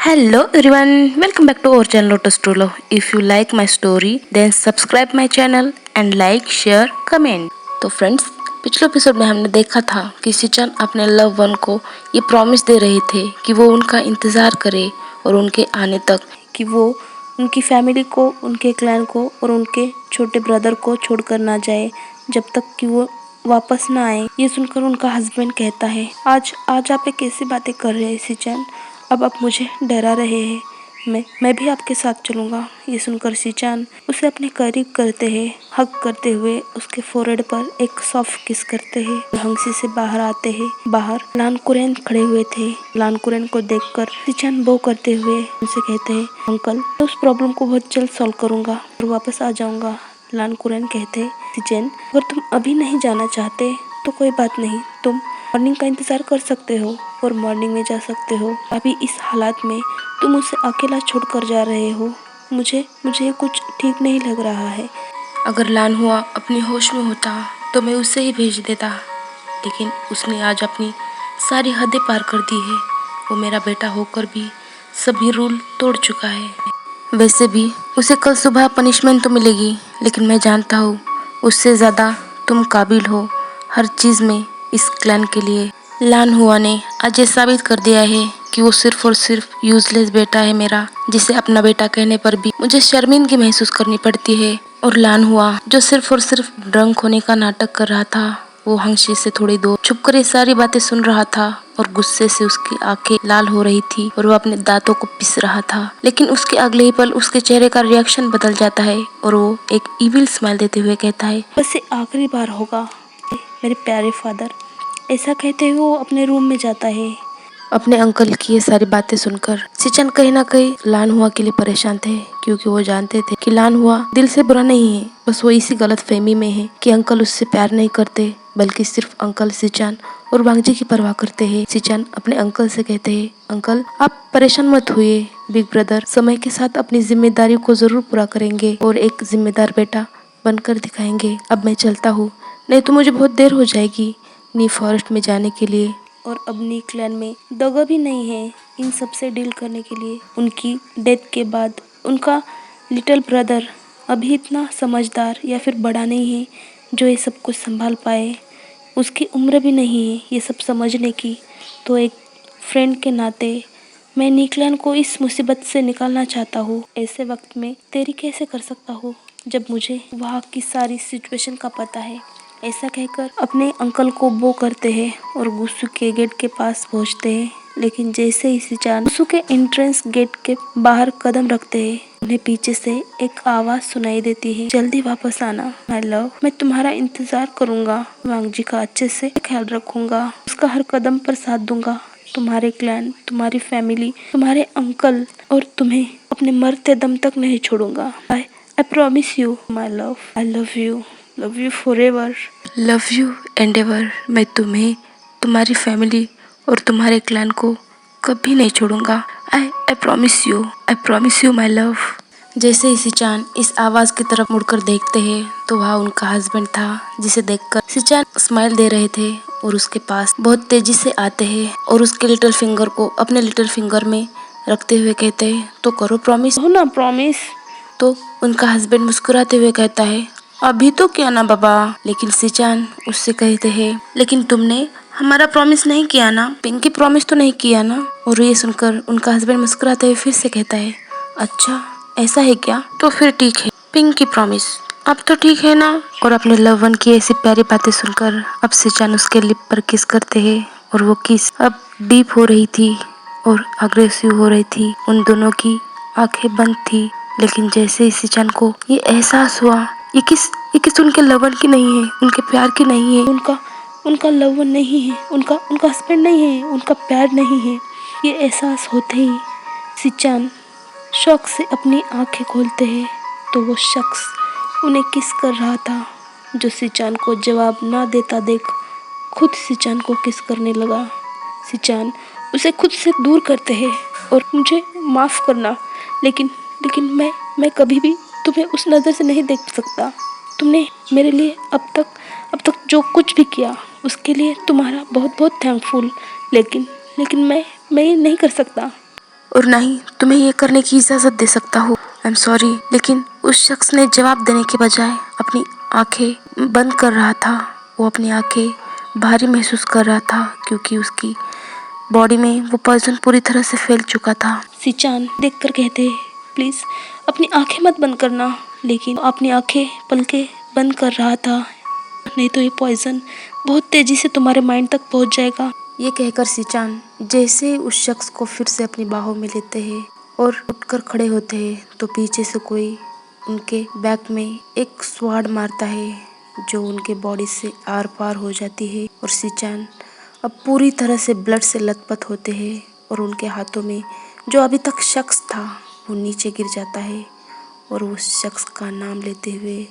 Hello everyone, welcome back to our channel Lotus True Love. If you like my story, then subscribe my channel and like, share, comment. तो friends, पिछले episode में हमने देखा था कि सिचन अपने love one को ये प्रॉमिस दे रहे थे कि वो उनका इंतज़ार करे और उनके आने तक कि वो उनकी फैमिली को, उनके क्लैन को और उनके छोटे ब्रदर को छोड़कर ना जाए जब तक कि वो वापस ना आए। ये सुनकर उनका हस्बैंड कहता है, आज आज आप कैसी बातें कर रहे हैं सिचन, अब आप मुझे डरा रहे हैं। मैं भी आपके साथ चलूँगा। ये सुनकर सिचान उसे अपने करीब करते हैं, हग करते हुए उसके फोrehead पर एक सॉफ्ट किस करते हैं। हंसी से बाहर आते हैं। बाहर लानकुरेन खड़े हुए थे। लानकुरेन को देखकर सिचान बो करते हुए उनसे कहते हैं, अंकल मैं उस प्रॉब्लम को बहुत जल्द सॉल्व करूँगा और वापस आ जाऊँगा। लानकुरेन कहते हैं, सिचन अगर तुम अभी नहीं जाना चाहते तो कोई बात नहीं, तुम मॉर्निंग का इंतज़ार कर सकते हो और मॉर्निंग में जा सकते हो। अभी इस हालात में तुम उसे अकेला छोड़कर जा रहे हो। मुझे कुछ ठीक नहीं लग रहा है। अगर लान हुआ अपनी होश में होता तो मैं उसे ही भेज देता, लेकिन उसने आज अपनी सारी हदें पार कर दी है। वो मेरा बेटा होकर भी सभी रूल तोड़ चुका है। वैसे भी उसे कल सुबह पनिशमेंट तो मिलेगी, लेकिन मैं जानता हूँ उससे ज़्यादा तुम काबिल हो हर चीज़ में इस क्लैन के लिए। लान हुआ ने आज ये साबित कर दिया है कि वो सिर्फ और सिर्फ यूजलेस बेटा है मेरा, जिसे अपना बेटा कहने पर भी मुझे शर्मिंदगी महसूस करनी पड़ती है। और लान हुआ जो सिर्फ और सिर्फ ड्रंक होने का नाटक कर रहा था, वो हंसी से थोड़ी दूर छुपकर ये सारी बातें सुन रहा था और गुस्से से उसकी आंखें लाल हो रही थी और वो अपने दांतों को पिस रहा था। लेकिन उसके अगले ही पल उसके चेहरे का रिएक्शन बदल जाता है और वो एक इविल स्माइल देते हुए कहता है, बस ये आखिरी बार होगा मेरे प्यारे फादर। ऐसा कहते हुए वो अपने रूम में जाता है। अपने अंकल की ये सारी बातें सुनकर सिचन कहीं ना कहीं लान हुआ के लिए परेशान थे, क्योंकि वो जानते थे कि लान हुआ दिल से बुरा नहीं है, बस वो इसी गलत फहमी में है कि अंकल उससे प्यार नहीं करते, बल्कि सिर्फ अंकल सिचन और वांगजी की परवाह करते हैं। सिचन अपने अंकल से कहते हैं, अंकल आप परेशान मत होइए, बिग ब्रदर समय के साथ अपनी जिम्मेदारी को जरूर पूरा करेंगे और एक जिम्मेदार बेटा बनकर दिखाएंगे। अब मैं चलता हूँ, नहीं तो मुझे बहुत देर हो जाएगी नी फॉरेस्ट में जाने के लिए। और अब नी क्लैन में दगा भी नहीं है इन सब से डील करने के लिए। उनकी डेथ के बाद उनका लिटिल ब्रदर अभी इतना समझदार या फिर बड़ा नहीं है जो ये सब कुछ संभाल पाए। उसकी उम्र भी नहीं है ये सब समझने की। तो एक फ्रेंड के नाते मैं नी क्लैन को इस मुसीबत से निकालना चाहता हूँ। ऐसे वक्त में तेरी कैसे कर सकता हूँ जब मुझे वहाँ की सारी सिचुएशन का पता है। ऐसा कहकर अपने अंकल को बो करते हैं और गुस्सू के गेट के पास पहुंचते हैं। लेकिन जैसे ही सिचान गुस्सू के एंट्रेंस गेट के बाहर कदम रखते हैं, उन्हें पीछे से एक आवाज सुनाई देती है, जल्दी वापस आना माय लव, मैं तुम्हारा इंतजार करूंगा। वांगजी का अच्छे से ख्याल रखूंगा, उसका हर कदम पर साथ दूंगा, तुम्हारे क्लैन, तुम्हारी फैमिली, तुम्हारे अंकल और तुम्हें अपने मरते दम तक नहीं छोड़ूंगा। I promise you my love, I love you forever, love you and ever. मैं तुम्हें, तुम्हारी फैमिली और तुम्हारे क्लैन को कभी नहीं छोड़ूंगा। I promise you my love. जैसे ही सिचान इस आवाज की तरफ मुड़कर देखते हैं तो वहाँ उनका हस्बैंड था, जिसे देखकर सिचान स्माइल दे रहे थे और उसके पास बहुत तेजी से आते हैं और उसके लिटिल फिंगर को अपने लिटिल फिंगर में रखते हुए कहते हैं, तो करो प्रॉमिस, हो ना प्रॉमिस। तो उनका हस्बैंड मुस्कुराते हुए कहता है, अभी तो क्या ना बाबा। लेकिन सिचान उससे कहते हैं, लेकिन तुमने हमारा प्रॉमिस नहीं किया ना, पिंकी प्रॉमिस तो नहीं किया ना। और ये सुनकर उनका हस्बैंड मुस्कुराते हुए फिर से कहता है, अच्छा ऐसा है क्या, तो फिर ठीक है पिंकी प्रॉमिस, अब तो ठीक है ना। और अपने लव वन की ऐसी प्यारी बातें सुनकर अब सिचान उसके लिप पर किस करते हैं और वो किस अब डीप हो रही थी और अग्रेसिव हो रही थी। उन दोनों की आंखें बंद थी, लेकिन जैसे ही सिचान को ये एहसास हुआ ये किस उनके लवन की नहीं है, उनके प्यार की नहीं है, उनका लवन नहीं है, उनका हस्बैंड नहीं है, उनका प्यार नहीं है। ये एहसास होते ही सिचान शौक से अपनी आंखें खोलते हैं तो वो शख्स उन्हें किस कर रहा था, जो सिचान को जवाब ना देता देख खुद सिचान को किस करने लगा। सिचान उसे खुद से दूर करते हैं और मुझे माफ़ करना, लेकिन मैं कभी भी तुम्हें उस नज़र से नहीं देख सकता। तुमने मेरे लिए अब तक जो कुछ भी किया उसके लिए तुम्हारा बहुत बहुत थैंकफुल, लेकिन मैं ये नहीं कर सकता। और ना ही तुम्हें ये करने की इजाज़त दे सकता हूँ। आई एम सॉरी, लेकिन उस शख्स ने जवाब देने के बजाय अपनी आंखें बंद कर रहा था। वो अपनी आंखें भारी महसूस कर रहा था क्योंकि उसकी बॉडी में वो पॉइजन पूरी तरह से फैल चुका था। सिचान देखकर कहते, प्लीज़ अपनी आंखें मत बंद करना। लेकिन अपनी आंखें पलके बंद कर रहा था, नहीं तो ये पॉइजन बहुत तेजी से तुम्हारे माइंड तक पहुंच जाएगा। ये कहकर सिचान जैसे उस शख्स को फिर से अपनी बाहों में लेते हैं और उठकर खड़े होते हैं तो पीछे से कोई उनके बैक में एक स्वाड मारता है जो उनके बॉडी से आर पार हो जाती है और सिचान अब पूरी तरह से ब्लड से लथपथ होते हैं और उनके हाथों में जो अभी तक शख्स था वो नीचे गिर जाता है और उस शख्स का नाम लेते हुए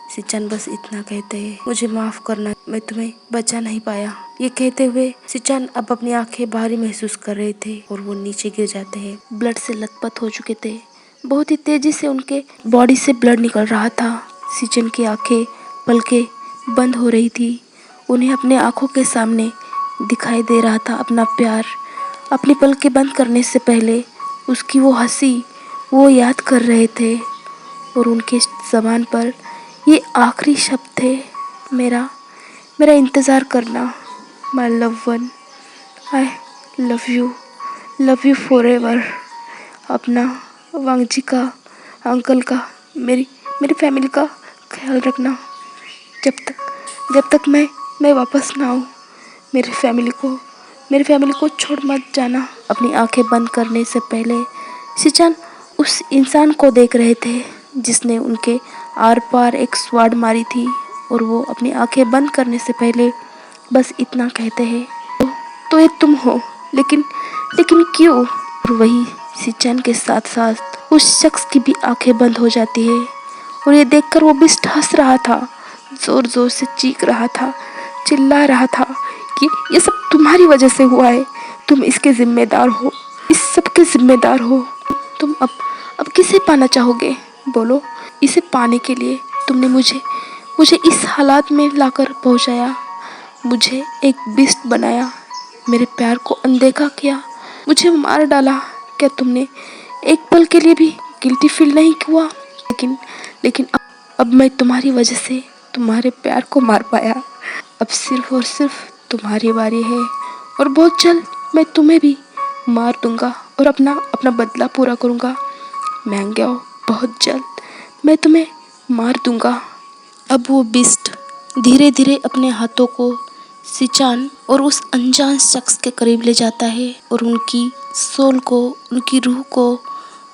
सिचान बस इतना कहते हैं, मुझे माफ़ करना, मैं तुम्हें बचा नहीं पाया। ये कहते हुए सिचान अब अपनी आंखें भारी महसूस कर रहे थे और वो नीचे गिर जाते हैं। ब्लड से लथपथ हो चुके थे, बहुत ही तेजी से उनके बॉडी से ब्लड निकल रहा था। सिचान की आंखें पलके बंद हो रही थी। उन्हें अपने आंखों के सामने दिखाई दे रहा था अपना प्यार। अपनी पलकें बंद करने से पहले उसकी वो हंसी वो याद कर रहे थे और उनके ज़बान पर ये आखिरी शब्द थे, मेरा मेरा इंतज़ार करना, my love one, I love you for ever. अपना वांगजी का, अंकल का, मेरी फैमिली का ख्याल रखना। जब तक मैं वापस ना आऊँ, मेरी फैमिली को छोड़ मत जाना। अपनी आंखें बंद करने से पहले सिचान उस इंसान को देख रहे थे जिसने उनके आर पार एक स्वाड मारी थी और वो अपनी आंखें बंद करने से पहले बस इतना कहते हैं, तो ये तुम हो, लेकिन क्यों? और वही सिचान के साथ साथ उस शख्स की भी आंखें बंद हो जाती है और ये देखकर वो बिस्ट हंस रहा था, जोर जोर से चीख रहा था, चिल्ला रहा था कि ये सब तुम्हारी वजह से हुआ है, तुम इसके जिम्मेदार हो, इस सब के जिम्मेदार हो। तुम अब किसे पाना चाहोगे? बोलो। इसे पाने के लिए तुमने मुझे इस हालात में लाकर पहुंचाया, मुझे एक बिस्ट बनाया, मेरे प्यार को अनदेखा किया, मुझे मार डाला। क्या तुमने एक पल के लिए भी गिल्टी फील नहीं हुआ? लेकिन अब मैं तुम्हारी वजह से तुम्हारे प्यार को मार पाया। अब सिर्फ और सिर्फ तुम्हारी बारी है और बहुत जल्द मैं तुम्हें भी मार दूंगा और अपना बदला पूरा करूंगा। मैंग्याओ, बहुत जल्द मैं तुम्हें मार दूंगा। अब वो बिस्ट धीरे धीरे अपने हाथों को सिचान और उस अनजान शख्स के करीब ले जाता है और उनकी सोल को, उनकी रूह को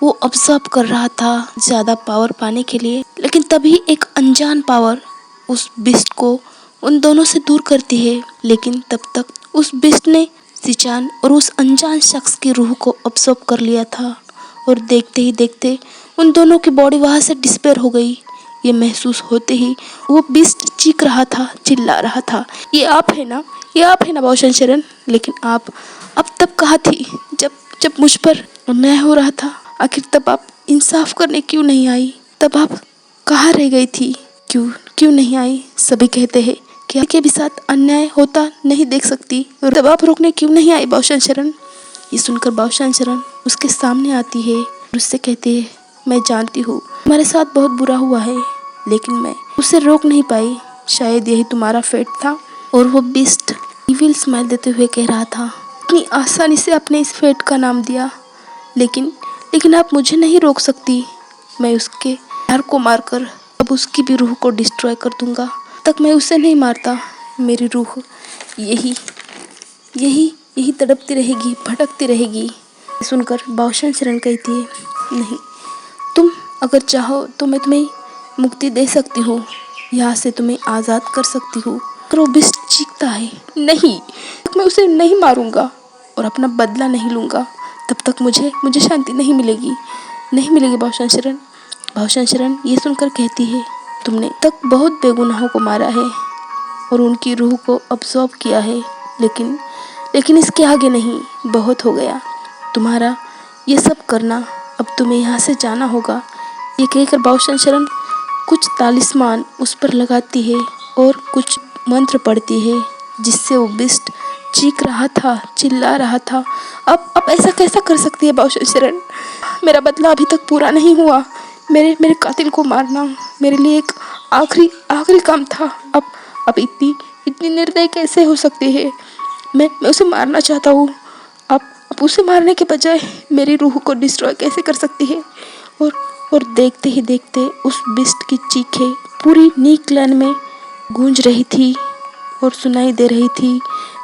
वो ऑब्जर्व कर रहा था ज़्यादा पावर पाने के लिए। लेकिन तभी एक अनजान पावर उस बिस्ट को उन दोनों से दूर करती है। लेकिन तब तक उस बिस्ट ने सिचान और उस अनजान शख्स की रूह को ऑब्जर्व कर लिया था और देखते ही देखते उन दोनों की बॉडी वहाँ से डिस्पेयर हो गई। ये महसूस होते ही वो बिस्ट चीख रहा था, चिल्ला रहा था, ये आप है ना, ये आप है ना बाओशन शरण? लेकिन आप अब तब कहाँ थी जब मुझ पर अन्याय हो रहा था? आखिर तब आप इंसाफ करने क्यों नहीं आई? तब आप कहाँ रह गई थी? क्यों नहीं आई? सभी कहते हैं कि आपके भी साथ अन्याय होता नहीं देख सकती, और तब आप रोकने क्यों नहीं आई बाओशन शरण? ये सुनकर बाओशन शरण उसके सामने आती है और उससे कहती है, मैं जानती हूँ तुम्हारे साथ बहुत बुरा हुआ है, लेकिन मैं उसे रोक नहीं पाई, शायद यही तुम्हारा फेट था। और वो बिस्ट इविल स्माइल देते हुए कह रहा था, इतनी आसानी से आपने इस फेट का नाम दिया, लेकिन आप मुझे नहीं रोक सकती। मैं उसके प्यार को मारकर अब उसकी भी रूह को डिस्ट्रॉय कर दूंगा। तक मैं उसे नहीं मारता, मेरी रूह यही तड़पती रहेगी, भटकती रहेगी। सुनकर बाओशन शरण कहती है, नहीं, तुम अगर चाहो तो मैं तुम्हें मुक्ति दे सकती हूँ, यहाँ से तुम्हें आज़ाद कर सकती हूँ। पर वो बिस्ट चीखता है, नहीं, मैं उसे नहीं मारूंगा और अपना बदला नहीं लूँगा, तब तक मुझे शांति नहीं मिलेगी बाओशन शरण। बाओशन शरण ये सुनकर कहती है, तुमने तक बहुत बेगुनाहों को मारा है और उनकी रूह को अब्सॉर्ब किया है, लेकिन इसके आगे नहीं, बहुत हो गया तुम्हारा ये सब करना, अब तुम्हें यहाँ से जाना होगा। ये कहकर बाओशन शरण कुछ तालिस्मान उस पर लगाती है और कुछ मंत्र पढ़ती है जिससे वो बिस्ट चीख रहा था, चिल्ला रहा था। अब ऐसा कैसा कर सकती है बाउशन शरण? मेरा बदला अभी तक पूरा नहीं हुआ। मेरे मेरे कातिल को मारना मेरे लिए एक आखिरी आखिरी काम था। अब इतनी इतनी निर्दयी कैसे हो सकती है? मैं उसे मारना चाहता हूँ। अब उसे मारने के बजाय मेरी रूह को डिस्ट्रॉय कैसे कर सकती है? और और देखते ही देखते उस बिस्ट की चीखें पूरी नीकलैंड में गूंज रही थी और सुनाई दे रही थी।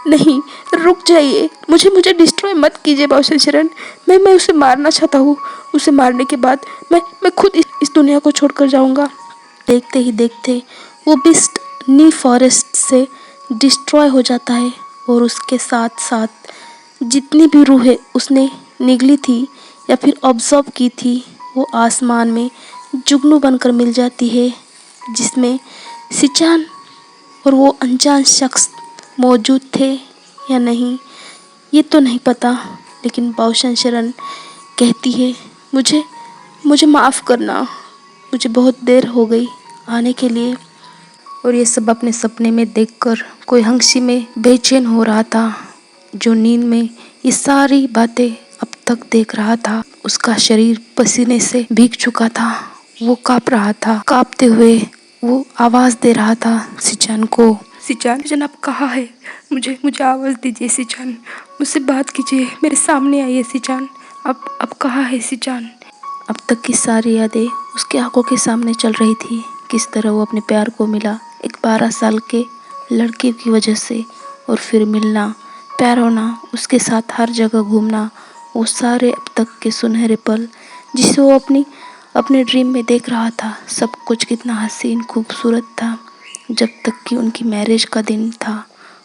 नहीं, रुक जाइए, मुझे डिस्ट्रॉय मत कीजिए बाउशन शरण। मैं उसे मारना चाहता हूँ। उसे मारने के बाद मैं खुद इस दुनिया को छोड़कर जाऊँगा। देखते ही देखते वो बिस्ट नी फॉरेस्ट से डिस्ट्रॉय हो जाता है और उसके साथ साथ जितनी भी रूहें उसने निगली थी या फिर ऑब्जर्व की थी वो आसमान में जुगनू बनकर मिल जाती है, जिसमें सिचान और वो अनजान शख्स मौजूद थे या नहीं ये तो नहीं पता। लेकिन बाउशन शरण कहती है, मुझे मुझे माफ़ करना, मुझे बहुत देर हो गई आने के लिए। और ये सब अपने सपने में देखकर कोई हंसी में बेचैन हो रहा था, जो नींद में ये सारी बातें अब तक देख रहा था। उसका शरीर पसीने से भीग चुका था, वो काँप रहा था। काँपते हुए वो आवाज़ दे रहा था सिचान को। सिचान आप कहाँ है? मुझे मुझे आवाज़ दीजिए सिचान, मुझसे बात कीजिए, मेरे सामने आइए सिचान। अब कहाँ है सिचान? अब तक की सारी यादें उसकी आंखों के सामने चल रही थी। किस तरह वो अपने प्यार को मिला एक 12 साल के लड़के की वजह से, और फिर मिलना, प्यार होना, उसके साथ हर जगह घूमना, वो सारे अब तक के सुनहरे पल जिसे वो अपने ड्रीम में देख रहा था। सब कुछ कितना हसीन खूबसूरत था, जब तक कि उनकी मैरिज का दिन था।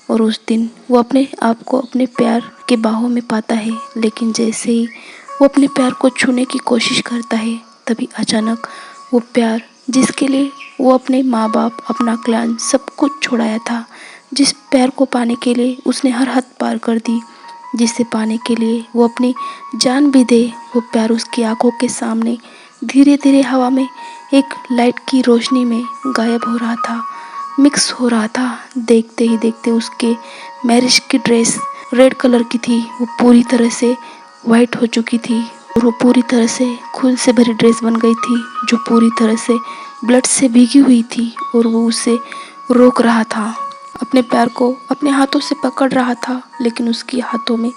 और उस दिन वो अपने आप को अपने प्यार के बाहों में पाता है। लेकिन जैसे ही वो अपने प्यार को छूने की कोशिश करता है, तभी अचानक वो प्यार जिसके लिए वो अपने माँ बाप, अपना क्लान सब कुछ छोड़ाया था, जिस प्यार को पाने के लिए उसने हर हद पार कर दी, जिसे पाने के लिए वो अपनी जान भी दे, वो प्यार उसकी आंखों के सामने धीरे धीरे हवा में एक लाइट की रोशनी में गायब हो रहा था, मिक्स हो रहा था। देखते ही देखते उसके मैरिज की ड्रेस रेड कलर की थी, वो पूरी तरह से वाइट हो चुकी थी और वो पूरी तरह से खून से भरी ड्रेस बन गई थी, जो पूरी तरह से ब्लड से भीगी हुई थी। और वो उसे रोक रहा था, अपने पैर को अपने हाथों से पकड़ रहा था, लेकिन उसके हाथों में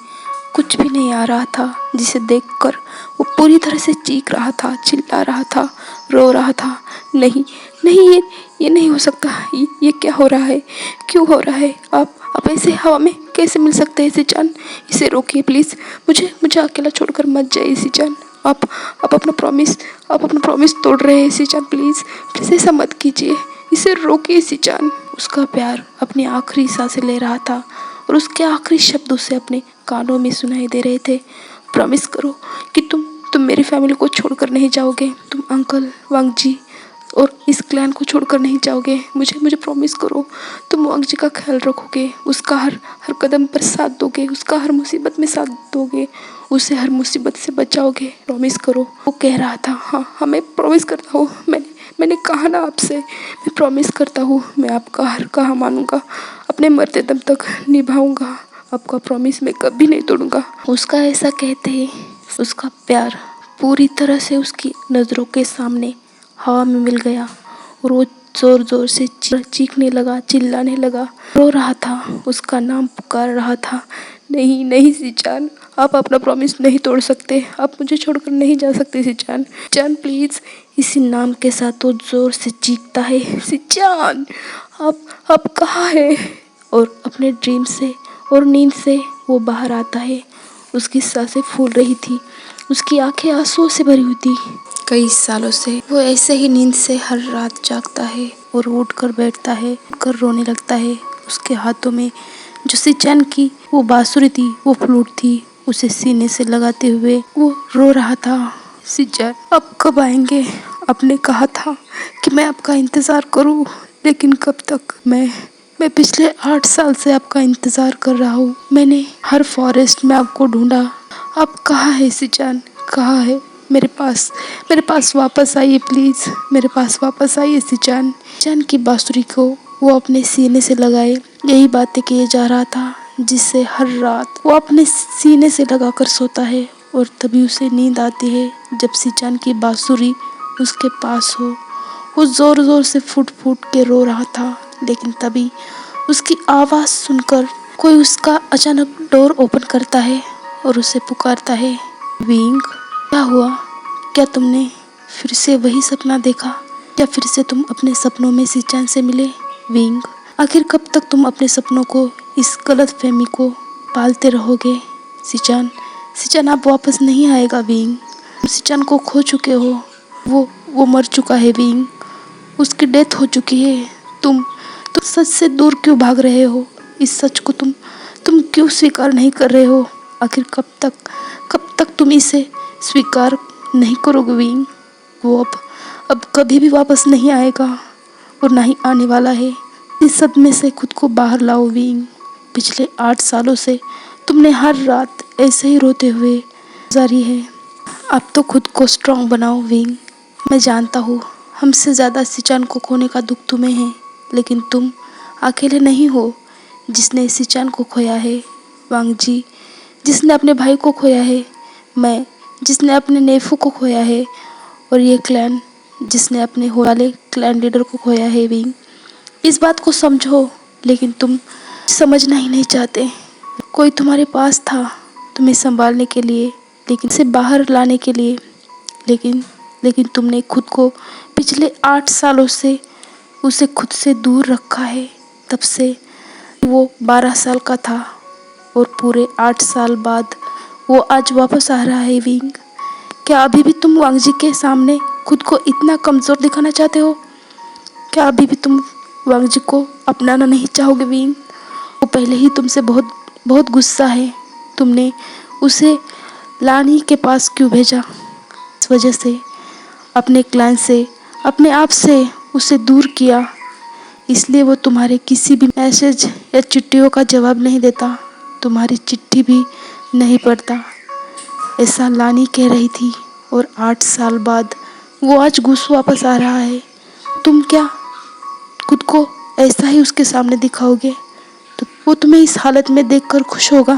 कुछ भी नहीं आ रहा था, जिसे देखकर वो पूरी तरह से चीख रहा था, चिल्ला रहा था, रो रहा था। नहीं नहीं, ये नहीं हो सकता, ये क्या हो रहा है, क्यों हो रहा है? आप ऐसे हवा में कैसे मिल सकते हैं सिचान? इसे रोकिए प्लीज़, मुझे अकेला छोड़कर मत जाइए सिचान। आप अपना प्रॉमिस तोड़ रहे हैं सिचान, प्लीज़ ऐसा मत कीजिए, इसे रोकिए सिचान। उसका प्यार अपनी आखिरी सांसें ले रहा था और उसके आखिरी शब्द उसे अपने कानों में सुनाई दे रहे थे। प्रॉमिस करो कि तुम मेरी फैमिली को छोड़कर नहीं जाओगे, तुम अंकल, वांग जी और इस क्लैन को छोड़कर नहीं जाओगे। मुझे प्रॉमिस करो, तुम वांग जी का ख्याल रखोगे, उसका हर कदम पर साथ दोगे, उसका हर मुसीबत में साथ दोगे, उसे हर मुसीबत से बचाओगे। प्रॉमिस करो। वो कह रहा था, हाँ मैं प्रॉमिस करता हूँ, मैंने कहा ना आपसे, मैं प्रॉमिस करता हूँ, मैं आपका हर कहा मानूंगा, अपने मरते दम तक निभाऊंगा, आपका प्रॉमिस मैं कभी नहीं तोड़ूंगा। उसका ऐसा कहते ही उसका प्यार पूरी तरह से उसकी नज़रों के सामने हवा में मिल गया और वो जोर जोर से चीखने लगा, चिल्लाने लगा, रो रहा था, उसका नाम पुकार रहा था। नहीं नहीं सिचान, आप अपना प्रॉमिस नहीं तोड़ सकते, आप मुझे छोड़कर नहीं जा सकते सिचान, सिचान प्लीज़। इसी नाम के साथ वो जोर से चीखता है, सिचान आप कहाँ है? और अपने ड्रीम से और नींद से वो बाहर आता है। उसकी सांसें फूल रही थी, उसकी आंखें आंसुओं से भरी हुई थी। कई सालों से वो ऐसे ही नींद से हर रात जागता है और उठ कर बैठता है, उठकर रोने लगता है। उसके हाथों में जो सिचान की वो बांसुरी थी, वो फ्लूट थी, उसे सीने से लगाते हुए वो रो रहा था। सिचान आप कब आएंगे? आपने कहा था कि मैं आपका इंतज़ार करूं, लेकिन कब तक? मैं पिछले 8 साल से आपका इंतज़ार कर रहा हूँ। मैंने हर फॉरेस्ट में आपको ढूंढा, आप कहाँ है सिचान, कहाँ है? मेरे पास वापस आइए प्लीज़, मेरे पास वापस आइए सिचान। सिचान की बांसुरी को वो अपने सीने से लगाए यही बातें किए जा रहा था, जिसे हर रात वो अपने सीने से लगाकर सोता है, और तभी उसे नींद आती है जब सिचान की बांसुरी उसके पास हो। वो जोर जोर से फूट फूट के रो रहा था, लेकिन तभी उसकी आवाज़ सुनकर कोई उसका अचानक डोर ओपन करता है और उसे पुकारता है, विंग। क्या हुआ? क्या तुमने फिर से वही सपना देखा? क्या फिर से तुम अपने सपनों में सिचान से मिले? विंग, आखिर कब तक तुम अपने सपनों को, इस गलत फहमी को पालते रहोगे? सिचान, सिचान अब वापस नहीं आएगा विंग। तुम सिचान को खो चुके हो। वो मर चुका है विंग। उसकी डेथ हो चुकी है। तुम सच से दूर क्यों भाग रहे हो? इस सच को तुम क्यों स्वीकार नहीं कर रहे हो? आखिर कब तक तुम इसे स्वीकार नहीं करोगे विंग? वो अब कभी भी वापस नहीं आएगा और ना ही आने वाला है। इस सदमे से खुद को बाहर लाओ विंग। पिछले 8 सालों से तुमने हर रात ऐसे ही रोते हुए गुजारी है। अब तो खुद को स्ट्रांग बनाओ विंग। मैं जानता हूँ हमसे ज़्यादा सिचान को खोने का दुख तुम्हें है, लेकिन तुम अकेले नहीं हो जिसने सिचान को खोया है। वांग जी, जिसने अपने भाई को खोया है। मैं, जिसने अपने नेफू को खोया है। और ये क्लैन, जिसने अपने होने वाले क्लैन लीडर को खोया है विंग। इस बात को समझो, लेकिन तुम समझना ही नहीं चाहते। कोई तुम्हारे पास था तुम्हें संभालने के लिए, लेकिन से बाहर लाने के लिए, लेकिन तुमने खुद को पिछले 8 सालों से उसे खुद से दूर रखा है। तब से वो 12 साल का था और पूरे 8 साल बाद वो आज वापस आ रहा है विंग। क्या अभी भी तुम वांग जी के सामने खुद को इतना कमज़ोर दिखाना चाहते हो? क्या अभी भी तुम वांग जी को अपनाना नहीं चाहोगे विंग? वो पहले ही तुमसे बहुत बहुत गुस्सा है। तुमने उसे लानी के पास क्यों भेजा? इस वजह से अपने क्लैन से, अपने आप से उसे दूर किया। इसलिए वो तुम्हारे किसी भी मैसेज या चिट्ठियों का जवाब नहीं देता, तुम्हारी चिट्ठी भी नहीं पढ़ता। ऐसा लानी कह रही थी, और 8 साल बाद वो आज गुस्सा वापस आ रहा है। तुम क्या खुद को ऐसा ही उसके सामने दिखाओगे? तो वो तुम्हें इस हालत में देखकर खुश होगा?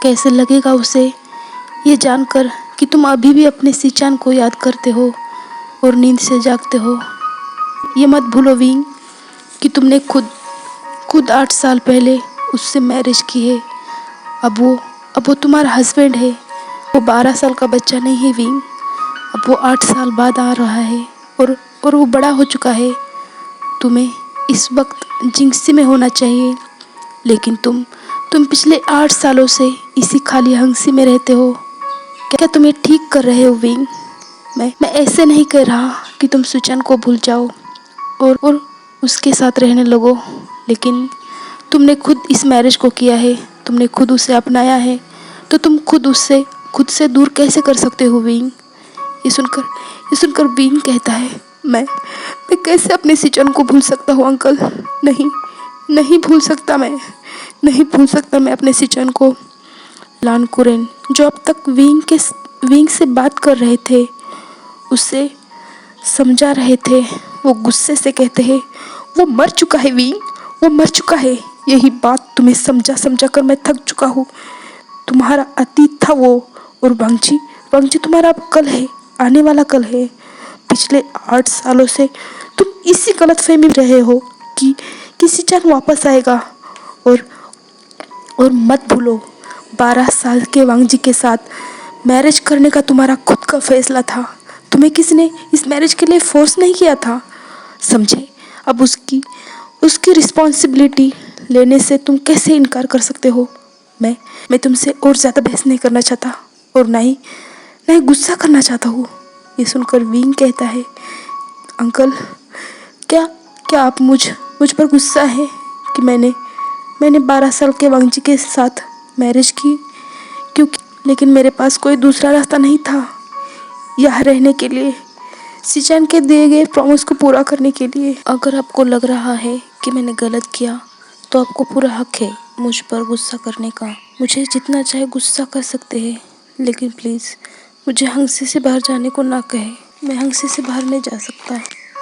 कैसे लगेगा उसे ये जानकर कि तुम अभी भी अपने सिचान को याद करते हो और नींद से जागते हो? ये मत भूलो विंग कि तुमने खुद 8 साल पहले उससे मैरिज की है। अब वो तुम्हारा हस्बैंड है। वो 12 साल का बच्चा नहीं है विंग। अब वो 8 साल बाद आ रहा है और वो बड़ा हो चुका है। तुम्हें इस वक्त जिंदगी में होना चाहिए, लेकिन तुम पिछले 8 सालों से इसी खाली हंसी में रहते हो। क्या तुम ये ठीक कर रहे हो विंग? मैं ऐसे नहीं कह रहा कि तुम सुचन को भूल जाओ और उसके साथ रहने लगो, लेकिन तुमने खुद इस मैरिज को किया है, तुमने खुद उसे अपनाया है, तो तुम खुद से दूर कैसे कर सकते हो विंग? ये सुनकर विंग कहता है, मैं कैसे अपने सिचन को भूल सकता हूँ अंकल? नहीं भूल सकता मैं अपने सिचन को। लान कुरेन, जो अब तक विंग से बात कर रहे थे, उसे समझा रहे थे, वो गुस्से से कहते हैं, वो मर चुका है विंग, वो मर चुका है। यही बात तुम्हें समझा कर मैं थक चुका हूँ। तुम्हारा अतीत था वो, और वांग जी तुम्हारा अब कल है, आने वाला कल है। पिछले 8 सालों से तुम इसी गलतफहमी में रहे हो कि सिचान वापस आएगा, और मत भूलो 12 साल के वांग जी के साथ मैरिज करने का तुम्हारा खुद का फैसला था। तुम्हें किसी ने इस मैरिज के लिए फोर्स नहीं किया था, समझे? अब उसकी रिस्पॉन्सिबिलिटी लेने से तुम कैसे इनकार कर सकते हो? मैं तुमसे और ज़्यादा बहस नहीं करना चाहता, और ना ही गुस्सा करना चाहता हूँ। ये सुनकर विंग कहता है, अंकल, क्या आप मुझ पर गुस्सा है कि मैंने 12 साल के वांग जी के साथ मैरिज की? क्योंकि लेकिन मेरे पास कोई दूसरा रास्ता नहीं था यहाँ रहने के लिए, सिचान के दिए गए प्रॉमिस को पूरा करने के लिए। अगर आपको लग रहा है कि मैंने गलत किया, तो आपको पूरा हक है मुझ पर गुस्सा करने का। मुझे जितना चाहे गुस्सा कर सकते हैं, लेकिन प्लीज़ मुझे हंसी से बाहर जाने को ना कहे। मैं हंसी से बाहर नहीं जा सकता।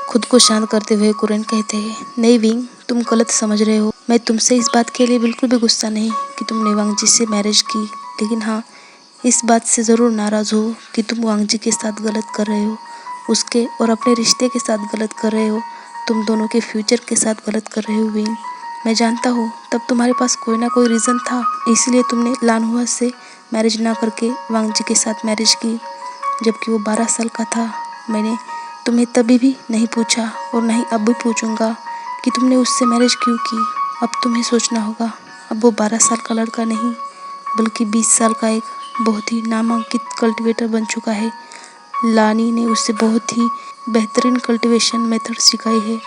खुद को शांत करते हुए कुरेन कहते हैं, नहीं विंग, तुम गलत समझ रहे हो। मैं तुमसे इस बात के लिए बिल्कुल भी गुस्सा नहीं कि तुमने वांगजी से मैरिज की, लेकिन हाँ, इस बात से ज़रूर नाराज़ हो कि तुम वांगजी के साथ गलत कर रहे हो, उसके और अपने रिश्ते के साथ गलत कर रहे हो, तुम दोनों के फ्यूचर के साथ गलत कर रहे हो विंग। मैं जानता हूँ तब तुम्हारे पास कोई ना कोई रीज़न था, इसलिए तुमने लानहुआ से मैरिज ना करके वांगजी के साथ मैरिज की, जबकि वो 12 साल का था। मैंने तुम्हें तभी भी नहीं पूछा और नहीं अब भी पूछूंगा कि तुमने उससे मैरिज क्यों की। अब तुम्हें सोचना होगा, अब वो 12 साल का लड़का नहीं बल्कि 20 साल का एक बहुत ही नामांकित कल्टीवेटर बन चुका है। लानी ने उससे बहुत ही बेहतरीन कल्टीवेशन मेथड सिखाई है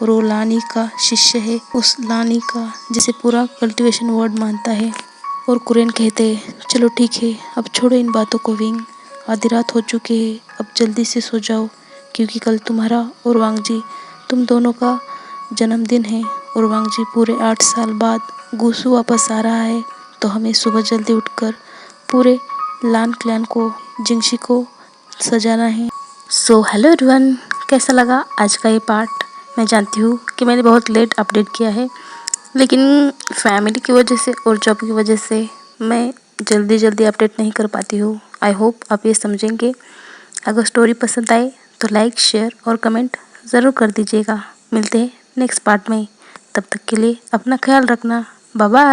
और वो लानी का शिष्य है, उस लानी का जिसे पूरा कल्टीवेशन वर्ड मानता है। और कुरेन कहते हैं, चलो ठीक है, अब छोड़ो इन बातों को विंग, आधी रात हो चुकी है, अब जल्दी से सो जाओ, क्योंकि कल तुम्हारा और वांगजी तुम दोनों का जन्मदिन है और वांगजी पूरे 8 साल बाद गुसु वापस आ रहा है, तो हमें सुबह जल्दी उठकर पूरे लान क्लैन को, जिंगशी को सजाना है। सो हेलो एवरीवन, कैसा लगा आज का ये पार्ट। मैं जानती हूँ कि मैंने बहुत लेट अपडेट किया है, लेकिन फैमिली की वजह से और जॉब की वजह से मैं जल्दी जल्दी अपडेट नहीं कर पाती हूँ। आई होप आप ये समझेंगे। अगर स्टोरी पसंद आए तो लाइक, शेयर और कमेंट ज़रूर कर दीजिएगा। मिलते हैं नेक्स्ट पार्ट में, तब तक के लिए अपना ख्याल रखना। Bye bye.